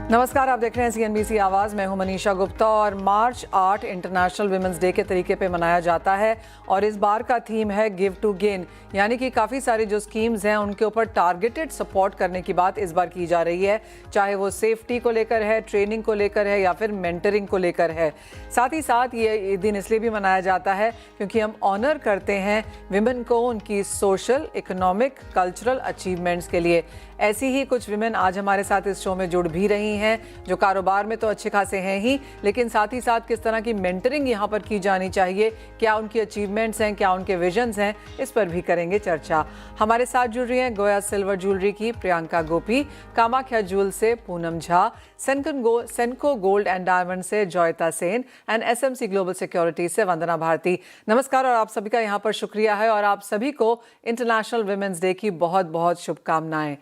नमस्कार, आप देख रहे हैं CNBC आवाज। मैं हूं मनीषा गुप्ता और मार्च 8 इंटरनेशनल विमेंस डे के तरीके पे मनाया जाता है और इस बार का थीम है गिव टू गेन, यानी कि काफ़ी सारी जो स्कीम्स हैं उनके ऊपर टारगेटेड सपोर्ट करने की बात इस बार की जा रही है, चाहे वो सेफ्टी को लेकर है, ट्रेनिंग को लेकर है या फिर मेंटरिंग को लेकर है। साथ ही साथ ये दिन इसलिए भी मनाया जाता है क्योंकि हम ऑनर करते हैं विमेन को उनकी सोशल, इकोनॉमिक, कल्चरल अचीवमेंट्स के लिए। ऐसी ही कुछ विमेन आज हमारे साथ इस शो में जुड़ भी रही हैं जो कारोबार में तो अच्छे खासे हैं ही, लेकिन साथ ही साथ किस तरह की मेंटरिंग यहाँ पर की जानी चाहिए, क्या उनकी अचीवमेंट्स हैं, क्या उनके विजन्स हैं, इस पर भी करेंगे चर्चा। हमारे साथ जुड़ रही हैं गोया सिल्वर ज्वेलरी की प्रियंका गोपी, कामाख्या ज्वेल से Poonam Jha, Senco gold and diamond से Joyita Sen and SMC global security से वंदना भारती। नमस्कार और आप सभी का यहाँ पर शुक्रिया है और आप सभी को इंटरनेशनल विमेंस डे की बहुत बहुत शुभकामनाएं।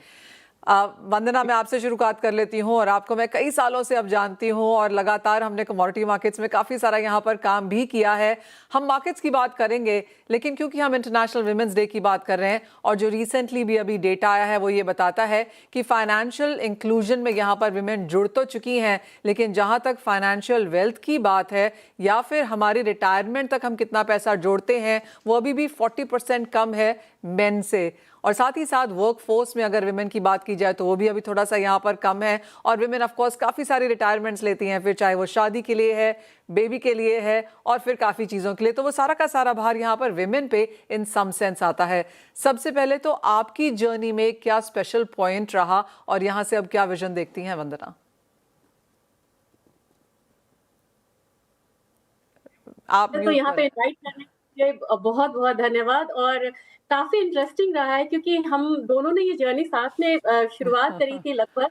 वंदना, मैं आपसे शुरुआत कर लेती हूँ और आपको मैं कई सालों से अब जानती हूँ और लगातार हमने कमोडिटी मार्केट्स में काफ़ी सारा यहाँ पर काम भी किया है। हम मार्केट्स की बात करेंगे, लेकिन क्योंकि हम इंटरनेशनल विमेंस डे की बात कर रहे हैं और जो रिसेंटली भी अभी डेटा आया है वो ये बताता है कि फाइनेंशियल इंक्लूजन में यहाँ पर विमेन जुड़ तो चुकी हैं, लेकिन जहाँ तक फाइनेंशियल वेल्थ की बात है या फिर हमारी रिटायरमेंट तक हम कितना पैसा जोड़ते हैं वो अभी भी 40% कम है मेन से। और साथ ही साथ वर्क फोर्स में अगर विमेन की बात की जाए तो वो भी अभी थोड़ा सा यहाँ पर कम है और विमेन ऑफ कोर्स काफ़ी सारी रिटायरमेंट्स लेती हैं, फिर चाहे वो शादी के लिए है, बेबी के लिए है और फिर काफ़ी चीज़ों के लिए, तो वो सारा का सारा भार यहाँ पर विमेन पे इन सम सेंस आता है। सबसे पहले तो आपकी जर्नी में क्या स्पेशल पॉइंट रहा और यहाँ से अब क्या विजन देखती हैं वंदना? आप तो यहाँ पे इनवाइट करने के लिए बहुत बहुत धन्यवाद। और काफी इंटरेस्टिंग रहा है क्योंकि हम दोनों ने ये जर्नी साथ में शुरुआत करी थी लगभग।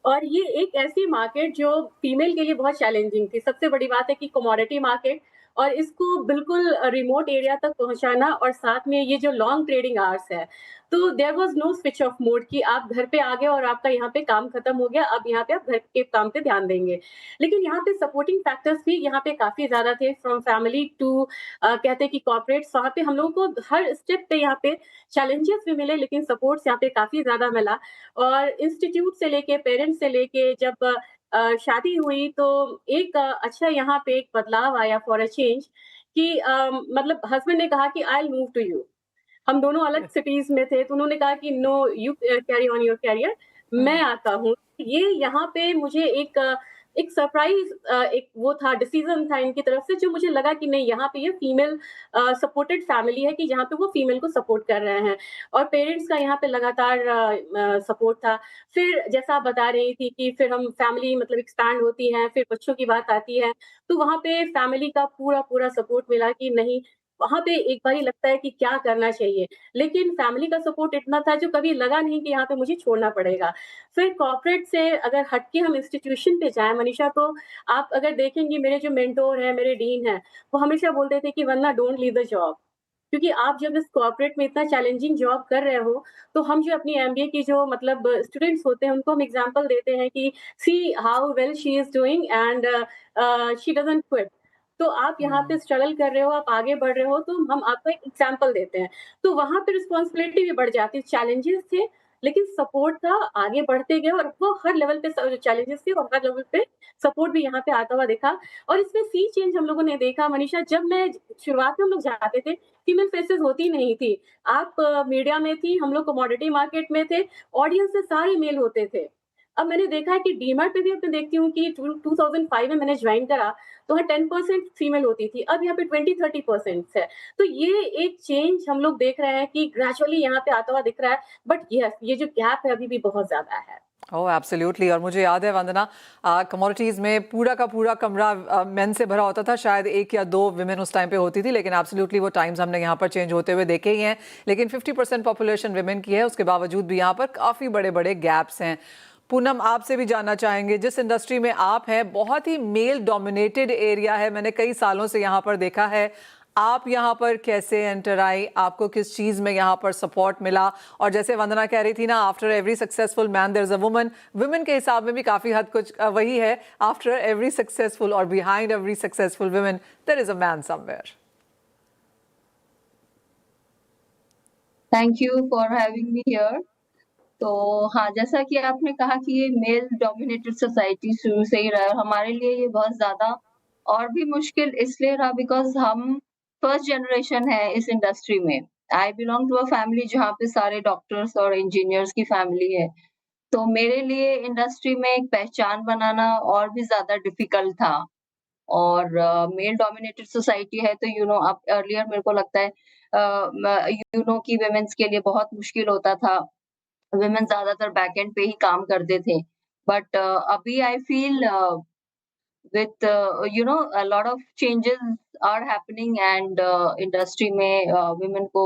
और ये एक ऐसी मार्केट जो फीमेल के लिए बहुत चैलेंजिंग थी। सबसे बड़ी बात है कि कमोडिटी मार्केट और इसको बिल्कुल रिमोट एरिया तक पहुंचाना और साथ में ये जो लॉन्ग ट्रेडिंग आवर्स है, तो there was no switch off mode कि आप घर पे आ गए और आपका यहाँ पे काम खत्म हो गया, अब यहाँ पे आप घर के काम पे ध्यान देंगे। लेकिन यहाँ पे सपोर्टिंग फैक्टर्स भी यहाँ पे काफी ज्यादा थे, फ्रॉम फैमिली टू कहते हैं कि कॉर्पोरेट्स। वहाँ पे हम लोगों को हर स्टेप पे यहाँ पे चैलेंजेस भी मिले, लेकिन सपोर्ट्स यहाँ पे काफी ज्यादा मिला। और इंस्टीट्यूट से लेके, पेरेंट्स से लेके, जब शादी हुई तो एक अच्छा यहाँ पे एक बदलाव आया फॉर अ चेंज कि मतलब हस्बैंड ने कहा कि I will move to you. हम दोनों अलग सिटीज में थे तो उन्होंने कहा कि no, you carry on your career, मैं आता हूँ। ये यहाँ पे मुझे एक सरप्राइज, एक वो था, डिसीजन था इनकी तरफ से, जो मुझे लगा कि नहीं, यहाँ पे ये फीमेल सपोर्टेड फैमिली है कि जहाँ पे वो फीमेल को सपोर्ट कर रहे हैं। और पेरेंट्स का यहाँ पे लगातार सपोर्ट था। फिर जैसा आप बता रही थी कि फिर हम फैमिली मतलब एक्सपैंड होती है, फिर बच्चों की बात आती है, तो वहाँ पे फैमिली का पूरा पूरा सपोर्ट मिला कि नहीं, वहाँ पे एक बारी लगता है कि क्या करना चाहिए। लेकिन फैमिली का सपोर्ट इतना था जो कभी लगा नहीं कि यहाँ पे मुझे छोड़ना पड़ेगा। फिर कॉर्पोरेट से अगर हट के हम इंस्टीट्यूशन पे जाएँ मनीषा, तो आप अगर देखेंगी, मेरे जो मेंटोर हैं, मेरे डीन हैं, वो हमेशा बोलते थे कि वरना डोंट लीव द जॉब। क्योंकि आप जब इस कॉर्पोरेट में इतना चैलेंजिंग जॉब कर रहे हो, तो हम जो अपनी एमबीए की जो मतलब स्टूडेंट्स होते हैं, उनको हम एग्जांपल देते हैं कि see how well she is doing and she doesn't quit. तो आप यहाँ पे स्ट्रगल कर रहे हो, आप आगे बढ़ रहे हो, तो हम आपको एक एग्जाम्पल देते हैं। तो वहाँ पे रिस्पॉन्सिबिलिटी भी बढ़ जाती है। चैलेंजेस थे, लेकिन सपोर्ट था, आगे बढ़ते गए, और वो हर लेवल पे चैलेंजेस थे और हर लेवल पे सपोर्ट भी यहाँ पे आता हुआ दिखा। और इसमें सी चेंज हम लोगों ने देखा मनीषा, जब मैं शुरुआत में हम लोग जाते थे, फीमेल फेसेस होती नहीं थी। आप मीडिया में थी, हम लोग कमोडिटी मार्केट में थे, ऑडियंस से सारे मेल होते थे। अब मैंने देखा है कि डीमार्ट पे भी अब मैं देखती हूँ कि 2005 में मैंने ज्वाइन करा, तो वहाँ 10% फीमेल होती थी, अब यहाँ पे 20-30% है। तो ये एक चेंज हम लोग देख रहे हैं कि ग्रेजुअली यहाँ पे आता हुआ दिख रहा है। बट यस, ये जो गैप है अभी भी बहुत ज्यादा है। ओह एब्सोल्युटली। और मुझे याद है वंदना, कमोडिटीज़ में पूरा का पूरा कमरा मेन से भरा होता था, शायद एक या दो विमेन उस टाइम पे होती थी, लेकिन एब्सोल्युटली वो टाइम्स हमने यहाँ पर चेंज होते हुए देखे ही हैं। लेकिन 50% पॉपुलेशन विमेन की है, उसके बावजूद भी यहाँ पर काफ़ी बड़े बड़े गैप्स हैं। पूनम, आपसे भी जानना चाहेंगे, जिस इंडस्ट्री में आप हैं बहुत ही मेल डोमिनेटेड एरिया है, मैंने कई सालों से यहाँ पर देखा है। आप यहाँ पर कैसे एंटर आई, आपको किस चीज़ में यहाँ पर सपोर्ट मिला? और जैसे वंदना कह रही थी ना, after every successful man there is a woman, women के हिसाब में भी काफ़ी हद कुछ वही है, आफ्टर एवरी सक्सेसफुल और behind every successful woman there is a man somewhere. Thank you for having me here. तो हाँ, जैसा कि आपने कहा कि ये मेल डोमिनेटेड सोसाइटी शुरू से ही रहा है, हमारे लिए ये बहुत ज़्यादा और भी मुश्किल इसलिए रहा बिकॉज़ हम फर्स्ट जनरेशन है इस इंडस्ट्री में। I belong to a family जहाँ पे सारे डॉक्टर्स और इंजीनियर्स की फैमिली है। तो मेरे लिए इंडस्ट्री में एक पहचान बनाना और भी ज़्यादा डिफ़िकल्ट था और मेल डोमिनेटेड सोसाइटी है तो अब अर्लियर मेरे को लगता है कि वुमेन्स के लिए बहुत मुश्किल होता था। वुमेन ज़्यादातर बैक एंड पे ही काम करते थे। बट अभी I feel with a lot of changes are happening and industry में women को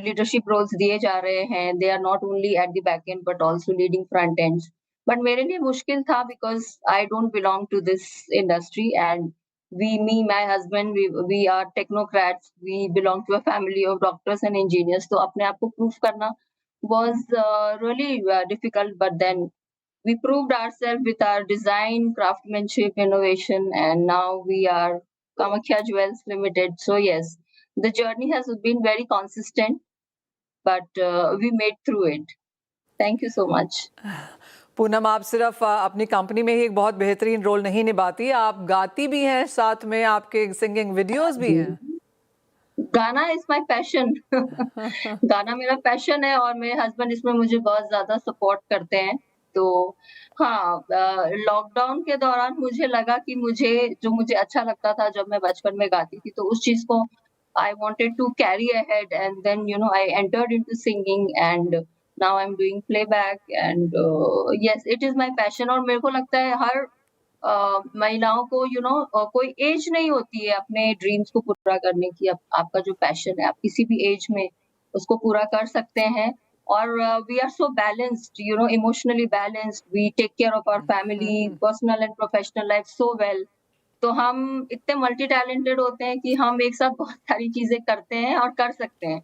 leadership roles दिए जा रहे हैं, they are not only at the back end but also leading front ends. But मेरे लिए मुश्किल था because I don't belong to this industry and my husband, we are technocrats, we belong to a family of doctors and engineers. तो अपने आप को prove करना was really difficult, but then we proved ourselves with our design, craftsmanship, innovation, and now we are Kamakhya Jewels Limited. So yes, the journey has been very consistent, but we made through it. Thank you so much. Poonam, आप सिर्फ अपनी company में ही एक बहुत बेहतरीन role नहीं निभाती, आप गाती भी हैं, साथ में आपके सिंगिंग वीडियोस भी हैं। गाना इज माय पैशन। गाना मेरा पैशन है और मेरे हस्बैंड इसमें मुझे बहुत ज़्यादा सपोर्ट करते हैं। तो हाँ, लॉकडाउन के दौरान मुझे लगा कि मुझे अच्छा लगता था जब मैं बचपन में गाती थी, तो उस चीज़ को I wanted to carry ahead and then I entered into singing and now I am doing playback and yes, it is my passion और मेरे को लगता है हर महिलाओं को कोई एज नहीं होती है अपने ड्रीम्स को पूरा करने की। आपका जो पैशन है आप किसी भी एज में उसको पूरा कर सकते हैं और we are so balanced, emotionally balanced, we take care of our family, personal and professional life so well. तो हम इतने मल्टी टैलेंटेड होते हैं कि हम एक साथ बहुत सारी चीजें करते हैं और कर सकते हैं।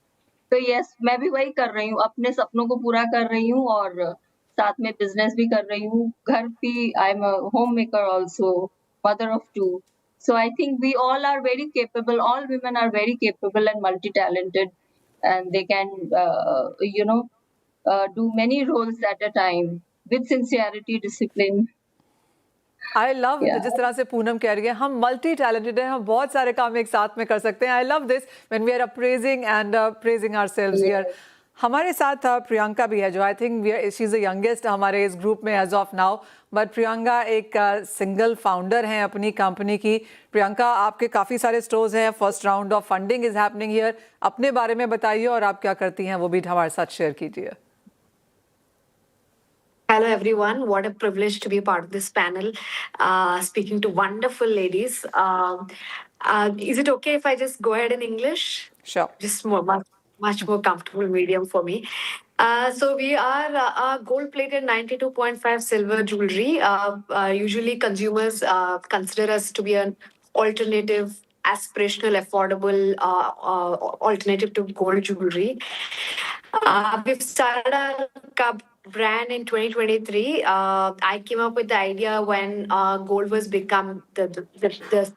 तो यस, मैं भी वही कर रही हूँ, अपने सपनों को पूरा कर रही हूँ और साथ में बिज़नेस भी कर रही हूँ। घर भी I am a homemaker also, mother of 2. So I think we all are very capable, all women are very capable and multi-talented and they can, do many roles at a time with sincerity, discipline. I love Yeah. जिस तरह से पूनम कह रही है, हम multi talented हैं, हम बहुत सारे काम एक साथ में कर सकते हैं। I love this when we are appraising and praising ourselves here. हमारे साथ प्रियंका भी है, जो I think she is the youngest हमारे इस ग्रुप में as of now. But Priyanka एक सिंगल फाउंडर हैं अपनी कंपनी की। प्रियंका, आपके काफ़ी सारे स्टोर्स हैं, first round of funding is happening here. अपने बारे में बताइए और आप क्या करती हैं वो भी हमारे साथ शेयर कीजिए। Hello, everyone. What a privilege to be part of this panel, speaking to wonderful ladies. Is it okay if I just go ahead in English? Sure. Just much more comfortable medium for me. So we are gold-plated 92.5 silver jewelry. Usually consumers consider us to be an alternative, aspirational, affordable alternative to gold jewelry. We've started our brand in 2023. I came up with the idea when gold was become the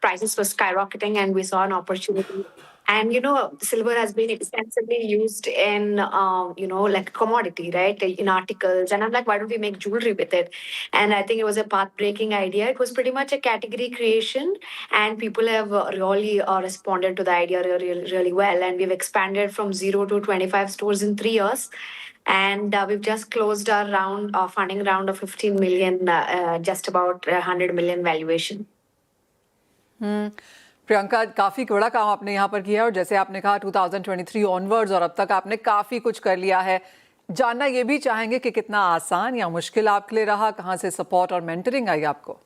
prices were skyrocketing and we saw an opportunity. And silver has been extensively used in like commodity, right, in articles. And I'm like, why don't we make jewelry with it? And I think it was a path-breaking idea. It was pretty much a category creation, and people have really responded to the idea really, really well. And we've expanded from 0 to 25 stores in 3 years. And we've just closed our funding round of 15 million, just about 100 million valuation. Priyanka, काफ़ी बड़ा काम आपने यहाँ पर किया है और जैसे आपने कहा 2023 ऑनवर्ड्स और अब तक आपने काफ़ी कुछ कर लिया है। जानना ये भी चाहेंगे कि कितना आसान या मुश्किल आपके लिए रहा, कहाँ से सपोर्ट और मेंटरिंग आई आपको?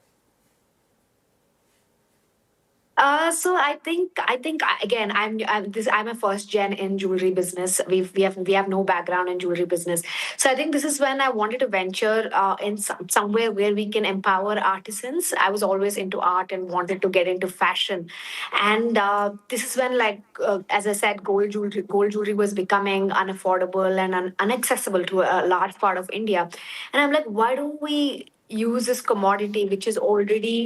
So I think again I'm a first gen in jewelry business. We have no background in jewelry business. So I think this is when I wanted to venture in somewhere where we can empower artisans. I was always into art and wanted to get into fashion, and this is when, like as I said, gold jewelry was becoming unaffordable and inaccessible to a large part of India. And I'm like, why don't we use this commodity which is already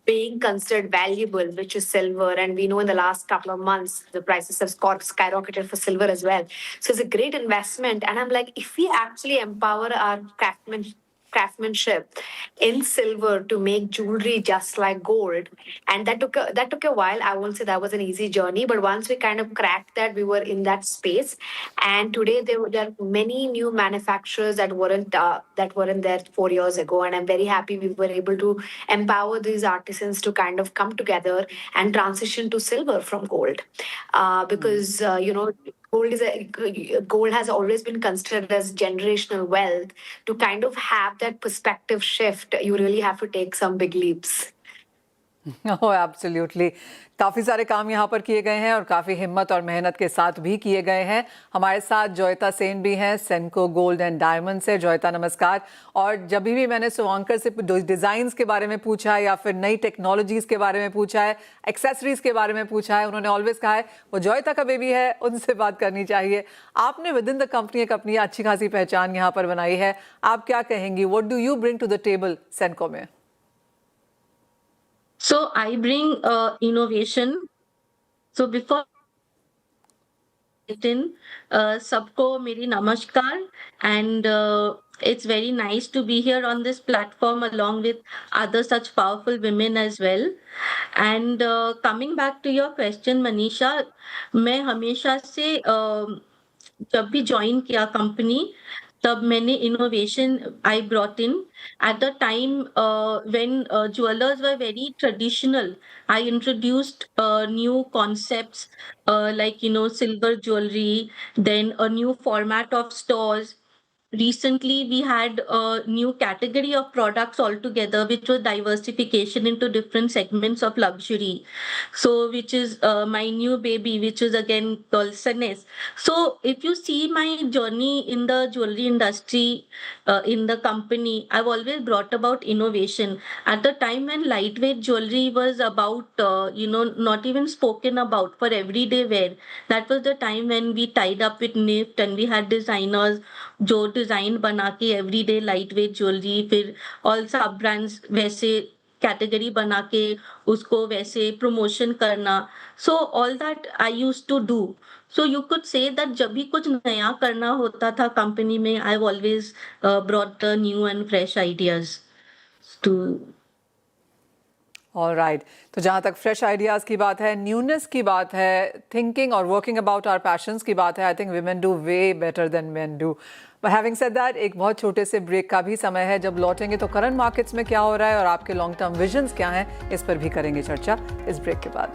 being considered valuable, which is silver. And we know in the last couple of months, the prices have skyrocketed for silver as well. So it's a great investment. And I'm like, if we actually empower our craftsmanship in silver to make jewelry just like gold, and that took a while. I won't say that was an easy journey, but once we kind of cracked that, we were in that space. And today there are many new manufacturers that weren't there 4 years ago, and I'm very happy we were able to empower these artisans to kind of come together and transition to silver from gold, because gold has always been considered as generational wealth. To kind of have that perspective shift, you really have to take some big leaps. Oh absolutely, काफ़ी सारे काम यहाँ पर किए गए हैं और काफ़ी हिम्मत और मेहनत के साथ भी किए गए हैं। हमारे साथ जोयता सेन भी हैं, सेनको गोल्ड एंड डायमंड से। जोयता नमस्कार। और जब भी मैंने शुभांकर से डिज़ाइंस के बारे में पूछा है या फिर नई टेक्नोलॉजीज़ के बारे में पूछा है, एक्सेसरीज़ के बारे में पूछा है, उन्होंने ऑलवेज कहा है वो जोयता का बेबी है, उनसे बात करनी चाहिए। आपने विद इन द कंपनी एक अपनी अच्छी खासी पहचान यहाँ पर बनाई है, आप क्या कहेंगी? What do you bring to the table Senco में? So I bring innovation. So before सबको मेरी नमस्कार, and it's very nice to be here on this platform along with other such powerful women as well. And coming back to your question, Manisha, मैं हमेशा से जब भी join किया company, तब मैंने innovation I brought in. At the time when jewelers were very traditional, I introduced new concepts like silver jewelry, then a new format of stores. Recently, we had a new category of products altogether, which was diversification into different segments of luxury. So, which is my new baby, which is again called Sanes. So, if you see my journey in the jewelry industry, in the company, I've always brought about innovation. At the time when lightweight jewelry was about, not even spoken about for everyday wear, that was the time when we tied up with NIFT and we had designers जो design बना के everyday lightweight jewellery, फिर all सब brands वैसे category बना के उसको वैसे प्रमोशन करना. So all that I used to do. So you could say that जब भी कुछ नया करना होता था कंपनी में, I always brought the new and fresh ideas to. Alright, तो जहाँ तक फ्रेश आइडियाज़ की बात है, न्यूनेस की बात है, थिंकिंग और वर्किंग अबाउट आवर पैशंस की बात है, I think women do way better than main do. But having said that, एक बहुत छोटे से ब्रेक का भी समय है. जब लौटेंगे तो करंट मार्केट्स में क्या हो रहा है और आपके लॉन्ग टर्म विजन्स क्या हैं, इस पर भी करेंगे चर्चा इस ब्रेक के बाद.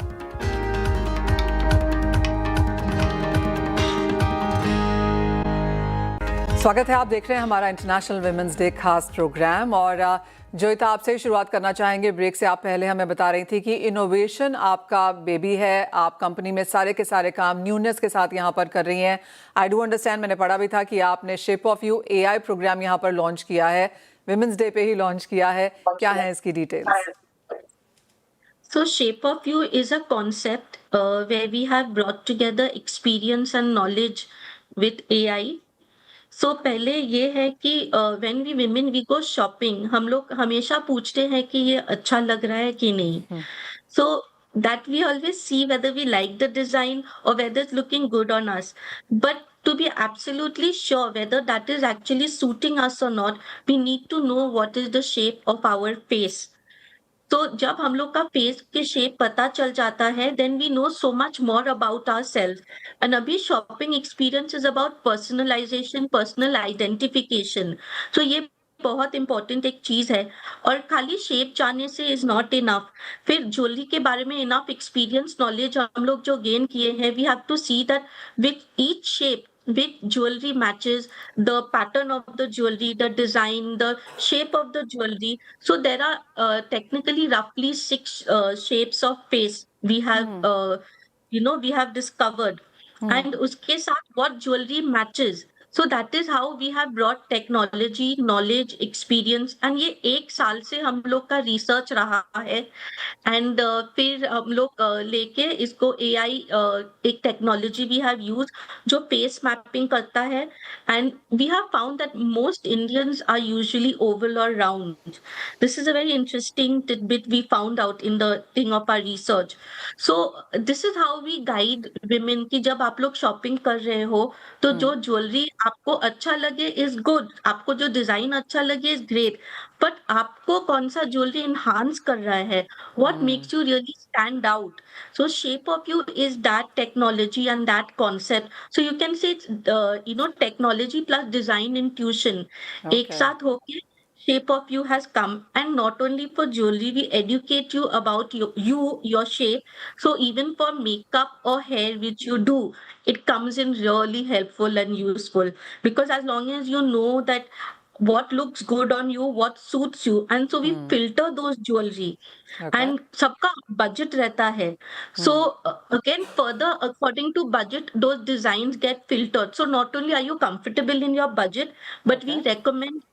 स्वागत है, आप देख रहे हैं हमारा इंटरनेशनल विमेंस डे खास प्रोग्राम. और जोयता, आपसे ही शुरुआत करना चाहेंगे. ब्रेक से आप पहले हमें बता रही थी कि इनोवेशन आपका बेबी है, आप कंपनी में सारे के सारे काम न्यूनेस के साथ यहाँ पर कर रही हैं. आई डू अंडरस्टैंड, मैंने पढ़ा भी था कि आपने shape of you AI program यहाँ पर लॉन्च किया है, विमेंस डे पे ही लॉन्च किया है. क्या है इसकी details? So Shape of You is a concept where we have brought together experience and knowledge with AI. So पहले ये है कि when we women we go shopping, हम लोग हमेशा पूछते हैं कि ये अच्छा लग रहा है कि नहीं. So that we always see whether we like the design or whether it's looking good on us. But to be absolutely sure whether that is actually suiting us or not, we need to know what is the shape of our face. तो जब हम लोग का face के shape पता चल जाता है, then we know so much more about ourselves. And अभी shopping experience is about personalisation, personal identification. So ये बहुत इंपॉर्टेंट एक चीज है. और खाली शेप जानने से इज नॉट इनफ. फिर ज्वेलरी के बारे में इनफ एक्सपीरियंस, नॉलेज हम लोग जो गेन किए हैं, we have to see that with each shape which jewelry matches the pattern of the jewelry, the design, the shape of the jewelry. So there are technically roughly 6 shapes of face we have we have discovered. And uske sath what jewelry matches, So that is how we have brought technology, knowledge, experience, and ये 1 साल से हम लोग का research रहा है. And फिर हम लोग लेके इसको एआई एक टेक्नोलॉजी वी हैव यूज जो फेस मैपिंग करता है and we have found that most Indians are usually oval और round. This is a very interesting tidbit we found out in the thing of our research. So this is how we guide women की जब आप लोग shopping कर रहे हो तो जो ज्वेलरी आपको अच्छा लगे इज गुड, आपको जो डिजाइन अच्छा लगे इज ग्रेट, बट आपको कौन सा ज्वेलरी इन्हांस कर रहा है, what makes you really stand out. So shape of you is that technology and that concept. So you can say it's technology plus design intuition एक Okay. साथ होके shape of you has come. And not only for jewelry we educate you about your shape. So even for makeup or hair which you do, it comes in really helpful and useful, because as long as you know that what looks good on you, what suits you, and so we filter those jewelry. Okay. And सबका budget रहता है. So again further according to budget those designs get filtered. So not only are you comfortable in your budget, but we Okay. recommend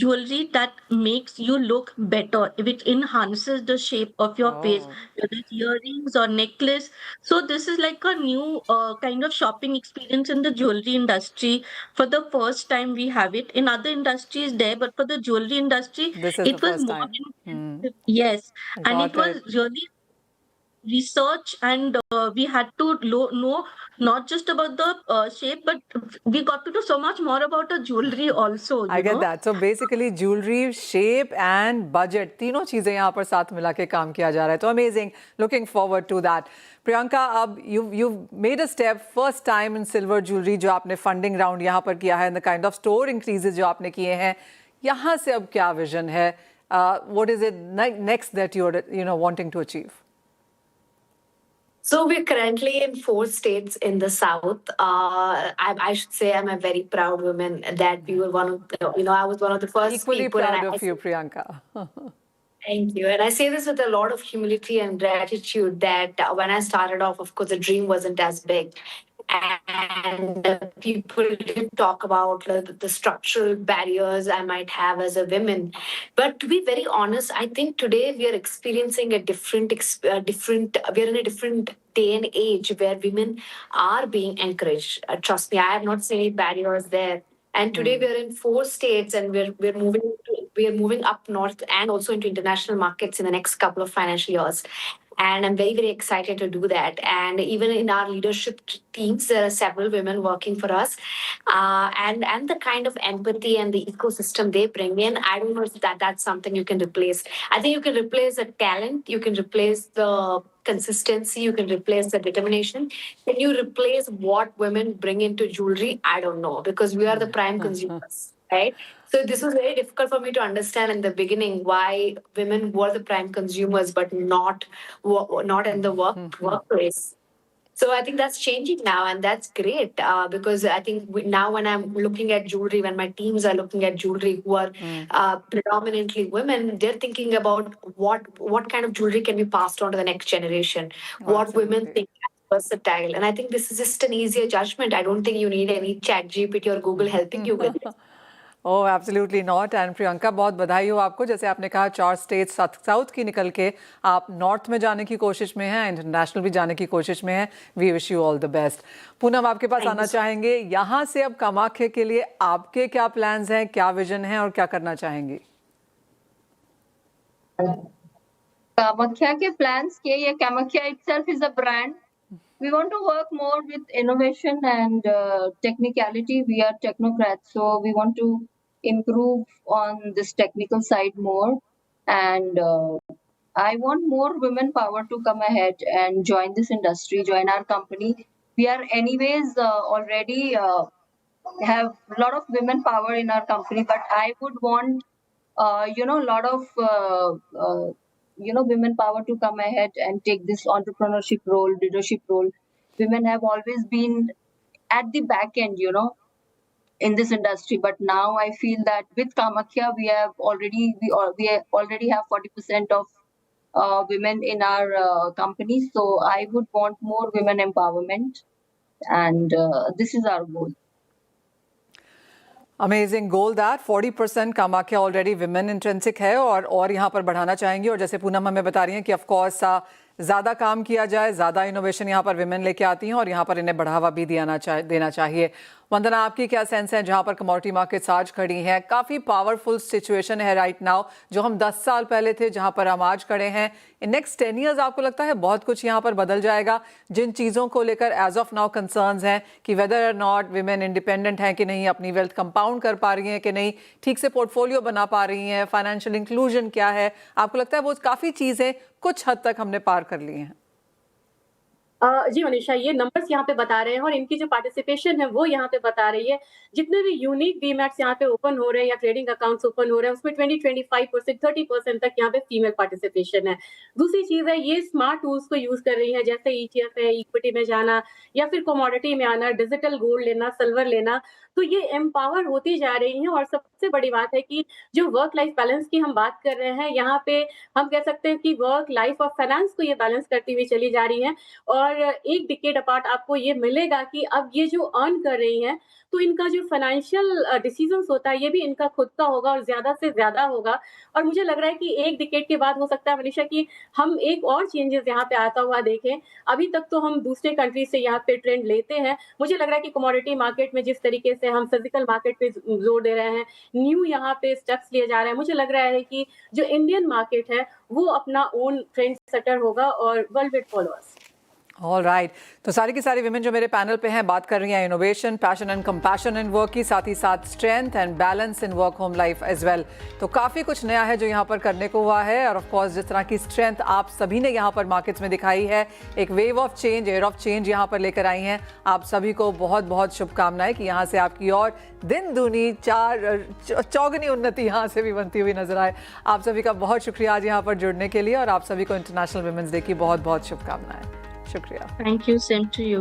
jewelry that makes you look better, which enhances the shape of your face, Oh. whether it's earrings or necklace. So this is like a new kind of shopping experience in the jewelry industry. For the first time we have it. In other industries there, but for the jewelry industry This is the it was first more time. intensive. Yes, and Got it was it. really research, and we had to know not just about the shape, but we got to know so much more about the jewelry also, I get that. So basically jewelry, shape and budget तीनों चीजें यहाँ पर साथ मिला के काम किया जा रहा है. तो amazing. Looking forward to that. Priyanka, अब you've made a step first time in silver jewelry जो आपने funding round यहाँ पर किया है, and the kind of store increases जो आपने किए हैं, यहाँ से अब क्या vision है? What is it next that you're wanting to achieve? So we're currently in 4 states in the south. I should say I'm a very proud woman that we were one of I was one of the first Equally people, proud and of you, Priyanka. thank you. And I say this with a lot of humility and gratitude that when I started off, of course, the dream wasn't as big. And people did talk about the structural barriers I might have as a woman. But to be very honest, I think today we are experiencing a we're in a different day and age where women are being encouraged. Trust me, I have not seen any barriers there. And today we are in 4 states, and we're moving up north and also into international markets in the next couple of financial years. And I'm very, very excited to do that. And even in our leadership teams, there are several women working for us. And the kind of empathy and the ecosystem they bring in, I don't know if that's something you can replace. I think you can replace the talent, you can replace the consistency, you can replace the determination. Can you replace what women bring into jewelry? I don't know, because we are the prime consumers, right? So this was very difficult for me to understand in the beginning why women were the prime consumers, but not in the workplace. So I think that's changing now, and that's great because I think now when I'm looking at jewelry, when my teams are looking at jewelry who are predominantly women, they're thinking about what kind of jewelry can be passed on to the next generation, what women Absolutely. think is versatile. And I think this is just an easier judgment. I don't think you need any chat GPT or Google helping you with it. Oh absolutely not. And Priyanka, बहुत बधाई हो आपको. जैसे आपने कहा 4 states south की निकल के आप नॉर्थ में जाने की कोशिश में हैं, इंटरनेशनल भी जाने की कोशिश में हैं. We wish you all the best. Poonam, आपके पास आना चाहेंगे. यहाँ से अब कामाख्या के लिए आपके क्या प्लान्स हैं, क्या विजन है और क्या करना चाहेंगी? कामाख्या के plans के ये Kamakhya itself is a brand. We want to work more with innovation and technicality. We are technocrats, so we want to improve on this technical side more. And I want more women power to come ahead and join this industry, join our company. We are anyways already have a lot of women power in our company, but I would want a lot of women power to come ahead and take this entrepreneurship role, leadership role. Women have always been at the back end, in this industry, but now I feel that with Kamakhya we already have 40% of women in our company. So I would want more women empowerment, and this is our goal. Amazing goal that 40% Kamakhya already women intrinsic है और यहाँ पर बढ़ाना चाहेंगी। और जैसे पूनम हमें बता रही हैं कि ऑफकोर्स ज़्यादा काम किया जाए, ज़्यादा इनोवेशन यहाँ पर विमेन लेके आती हैं और यहाँ पर इन्हें बढ़ावा भी देना चाहिए। वंदना, आपकी क्या सेंस है जहाँ पर कमोडिटी मार्केट्स आज खड़ी हैं? काफ़ी पावरफुल सिचुएशन है राइट नाउ, जो हम 10 साल पहले थे जहाँ पर हम आज खड़े हैं। इन नेक्स्ट 10 ईयर्स आपको लगता है बहुत कुछ यहाँ पर बदल जाएगा? जिन चीज़ों को लेकर एज ऑफ नाउ कंसर्न्स हैं कि वेदर और नॉट विमेन इंडिपेंडेंट हैं कि नहीं, अपनी वेल्थ कंपाउंड कर पा रही हैं कि नहीं, ठीक से पोर्टफोलियो बना पा रही हैं, फाइनेंशियल इंक्लूजन क्या है, आपको लगता है वो काफ़ी चीज़ें कुछ हद तक हमने पार कर ली हैं? जी मनीषा, ये नंबर्स यहाँ पे बता रहे हैं और इनकी जो पार्टिसिपेशन है वो यहाँ पे बता रही है। जितने भी यूनिक डीमैट्स यहाँ पे ओपन हो रहे हैं या ट्रेडिंग अकाउंट्स ओपन हो रहे हैं, उसमें 20-25%, 30% तक यहाँ पे फीमेल पार्टिसिपेशन है। दूसरी चीज है, ये स्मार्ट टूल्स को यूज कर रही है, जैसे ETF है, इक्विटी में जाना या फिर कमोडिटी में आना, डिजिटल गोल्ड लेना, सिल्वर लेना। तो ये एम्पावर होती जा रही हैं। और सबसे बड़ी बात है कि जो वर्क लाइफ बैलेंस की हम बात कर रहे हैं, यहाँ पे हम कह सकते हैं कि वर्क लाइफ और फाइनेंस को ये बैलेंस करती हुई चली जा रही है। और एक डिकेड अपार्ट आपको ये मिलेगा कि अब ये जो अर्न कर रही हैं, तो इनका जो फाइनेंशियल डिसीजंस होता है, ये भी इनका खुद का होगा और ज्यादा से ज्यादा होगा। और मुझे लग रहा है कि एक डिकेड के बाद हो सकता है मनीषा कि हम एक और चेंजेस यहाँ पे आता हुआ देखें। अभी तक तो हम दूसरे कंट्री से यहाँ पे ट्रेंड लेते हैं। मुझे लग रहा है कि कमोडिटी मार्केट में जिस तरीके से हम फिजिकल मार्केट पे जोर दे रहे हैं, न्यू यहाँ पे स्टेप्स लिए जा रहे हैं, मुझे लग रहा है कि जो इंडियन मार्केट है वो अपना ओन ट्रेंड सेटर होगा और world with followers. All right, तो सारी की सारी विमेन जो मेरे पैनल पे हैं बात कर रही हैं innovation, passion and compassion in work की, साथ ही साथ strength and balance in work home life as well. तो काफ़ी कुछ नया है जो यहाँ पर करने को हुआ है। और ऑफ कोर्स जिस तरह की स्ट्रेंथ आप सभी ने यहाँ पर मार्केट्स में दिखाई है, एक wave of change, air of change यहाँ पर लेकर आई हैं। आप सभी को बहुत बहुत शुभकामनाएं कि यहाँ से आपकी और दिन दूनी चौगनी उन्नति यहाँ से भी बनती हुई नजर आए। आप सभी का बहुत शुक्रिया आज यहाँ पर जुड़ने के लिए और आप सभी को इंटरनेशनल विमेंस डे की बहुत बहुत शुभकामनाएं। शुक्रिया। Thank you, same to you.